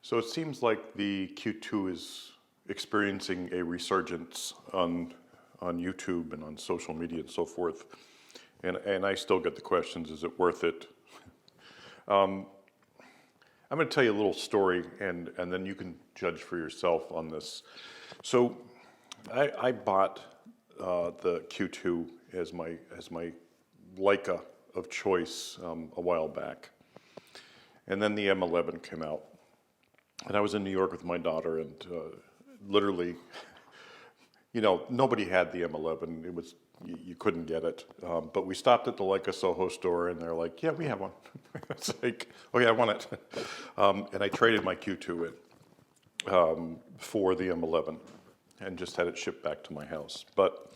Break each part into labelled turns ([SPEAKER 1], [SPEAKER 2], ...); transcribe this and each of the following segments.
[SPEAKER 1] So it seems like the Q2 is experiencing a resurgence on YouTube and on social media and so forth. And I still get the questions, is it worth it? I'm going to tell you a little story, and then you can judge for yourself on this. So I bought the Q2 as my Leica of choice a while back. And then the M11 came out. And I was in New York with my daughter, and literally, you know, nobody had the M11. It was, you couldn't get it. But we stopped at the Leica Soho store, and they're like, yeah, we have one. It's like, oh yeah, I want it. And I traded my Q2 in for the M11 and just had it shipped back to my house. But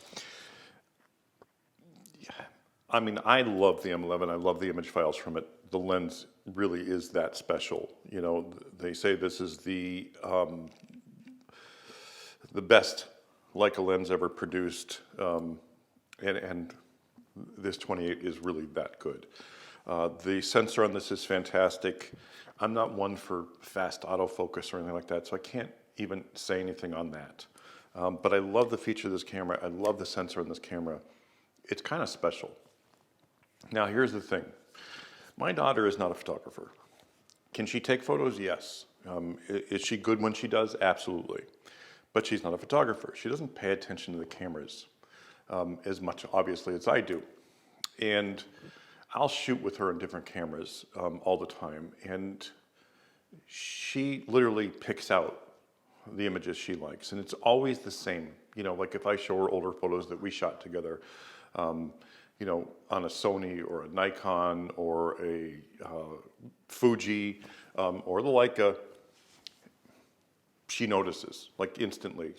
[SPEAKER 1] I mean, I love the M11. I love the image files from it. The lens really is that special. You know, they say this is the best Leica lens ever produced, and this 28 is really that good. The sensor on this is fantastic. I'm not one for fast autofocus or anything like that, so I can't even say anything on that. But I love the feature of this camera. I love the sensor on this camera. It's kind of special. Now, here's the thing. My daughter is not a photographer. Can she take photos? Yes. Is she good when she does? Absolutely. But she's not a photographer. She doesn't pay attention to the cameras as much, obviously, as I do. And I'll shoot with her in different cameras all the time. And she literally picks out the images she likes. And it's always the same. You know, like if I show her older photos that we shot together, you know, on a Sony or a Nikon or a Fuji or the Leica, she notices, like instantly.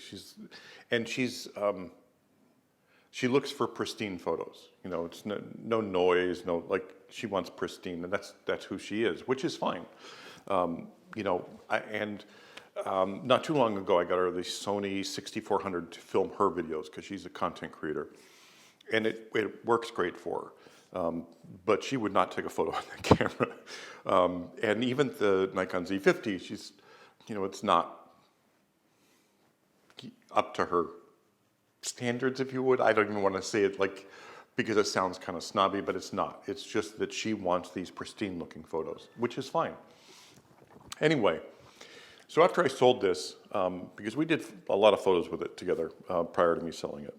[SPEAKER 1] She looks for pristine photos. You know, it's no noise, no, like she wants pristine, and that's who she is, which is fine. You know, not too long ago, I got her the Sony 6400 to film her videos because she's a content creator. And it works great for her, but she would not take a photo on that camera. And even the Nikon Z50, she's, you know, it's not up to her standards, if you would. I don't even want to say it like, because it sounds kind of snobby, but it's not. It's just that she wants these pristine looking photos, which is fine. Anyway, so after I sold this, because we did a lot of photos with it together prior to me selling it,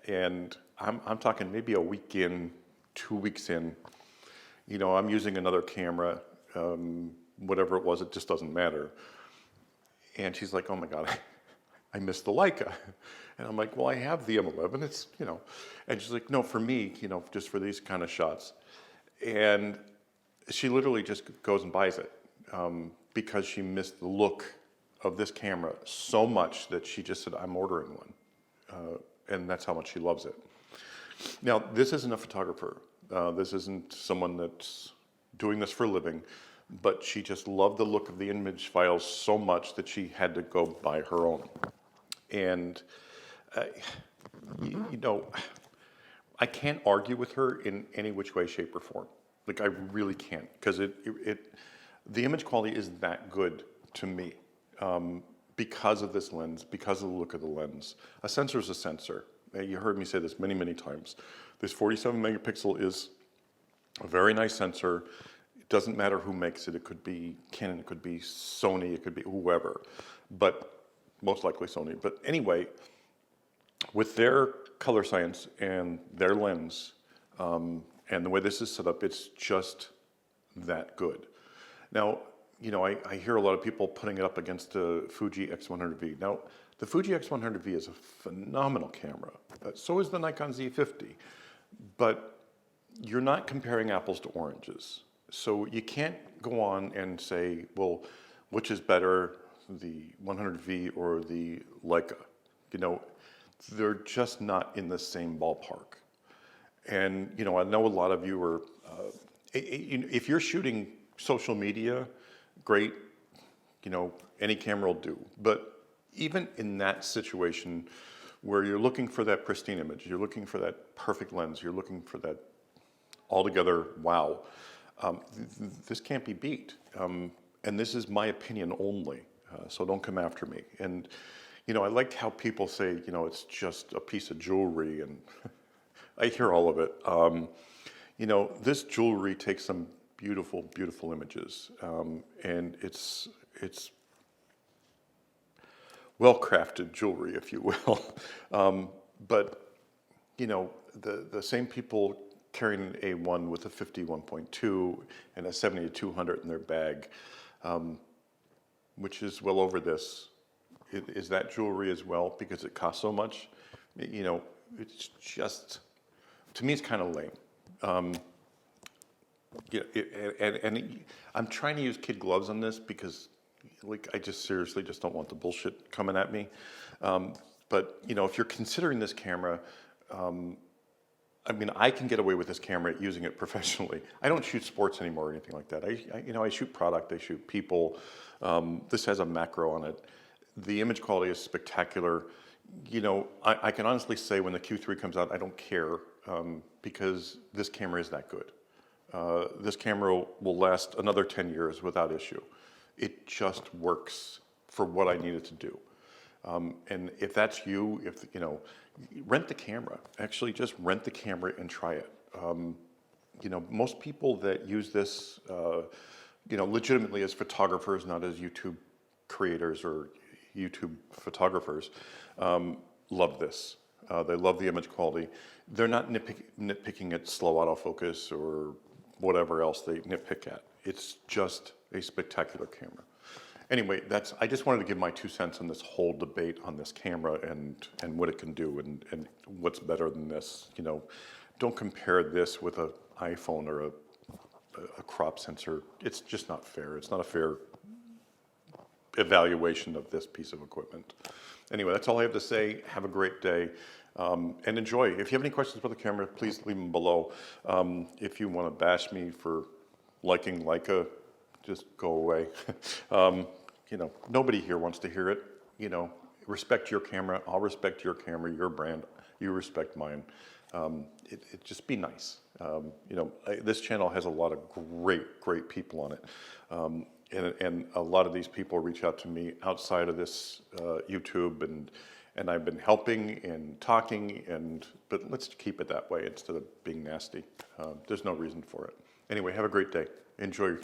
[SPEAKER 1] and I'm talking maybe a week in, 2 weeks in, you know, I'm using another camera, whatever it was, it just doesn't matter. And she's like, oh my God, I missed the Leica. And I'm like, well, I have the M11, it's, you know. And she's like, no, for me, you know, just for these kind of shots. And she literally just goes and buys it because she missed the look of this camera so much that she just said, I'm ordering one. And that's how much she loves it. Now, this isn't a photographer. This isn't someone that's doing this for a living, but she just loved the look of the image files so much that she had to go buy her own. And, you know, I can't argue with her in any which way, shape, or form. Like, I really can't, because the image quality is that good to me. Because of this lens, because of the look of the lens. A sensor is a sensor. You heard me say this many, many times. This 47 megapixel is a very nice sensor. It doesn't matter who makes it. It could be Canon, it could be Sony, it could be whoever, but most likely Sony. But anyway, with their color science and their lens, and the way this is set up, it's just that good. Now, you know, I hear a lot of people putting it up against the Fuji X100V. Now, the Fuji X100V is a phenomenal camera. So is the Nikon Z50. But you're not comparing apples to oranges. So you can't go on and say, well, which is better, the 100V or the Leica? You know, they're just not in the same ballpark. And, you know, I know a lot of you are, if you're shooting social media, great, you know, any camera will do. But even in that situation where you're looking for that pristine image, you're looking for that perfect lens, you're looking for that altogether wow, this can't be beat. and this is my opinion only, so don't come after me. And, I like how people say, it's just a piece of jewelry, and I hear all of it. This jewelry takes some beautiful, beautiful images, and it's well-crafted jewelry, if you will. But the same people carrying an A1 with a 51.2 and a 70-200 in their bag, which is well over this. Is that jewelry as well because it costs so much? It's just, to me, it's kind of lame. And I'm trying to use kid gloves on this because, I just seriously just don't want the bullshit coming at me. But if you're considering this camera, I can get away with this camera using it professionally. I don't shoot sports anymore or anything like that. I shoot product, I shoot people. This has a macro on it. The image quality is spectacular. I can honestly say when the Q3 comes out, I don't care because this camera is that good. This camera will last another 10 years without issue. It just works for what I need it to do. And if that's you, rent the camera. Actually, just rent the camera and try it. Most people that use this, legitimately as photographers, not as YouTube creators or YouTube photographers, love this. They love the image quality. They're not nitpicking at slow autofocus or whatever else they nitpick at. It's just a spectacular camera. Anyway, I just wanted to give my 2 cents on this whole debate on this camera and what it can do and what's better than this. Don't compare this with an iPhone or a crop sensor. It's just not fair. It's not a fair evaluation of this piece of equipment. Anyway, that's all I have to say. Have a great day and enjoy. If you have any questions about the camera, please leave them below. If you want to bash me for liking Leica, just go away. Nobody here wants to hear it. Respect your camera. I'll respect your camera, your brand. You respect mine. It just be nice. This channel has a lot of great people on it. And a lot of these people reach out to me outside of this YouTube, and I've been helping and talking, but let's keep it that way instead of being nasty. There's no reason for it. Anyway, have a great day. Enjoy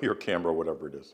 [SPEAKER 1] your camera, whatever it is.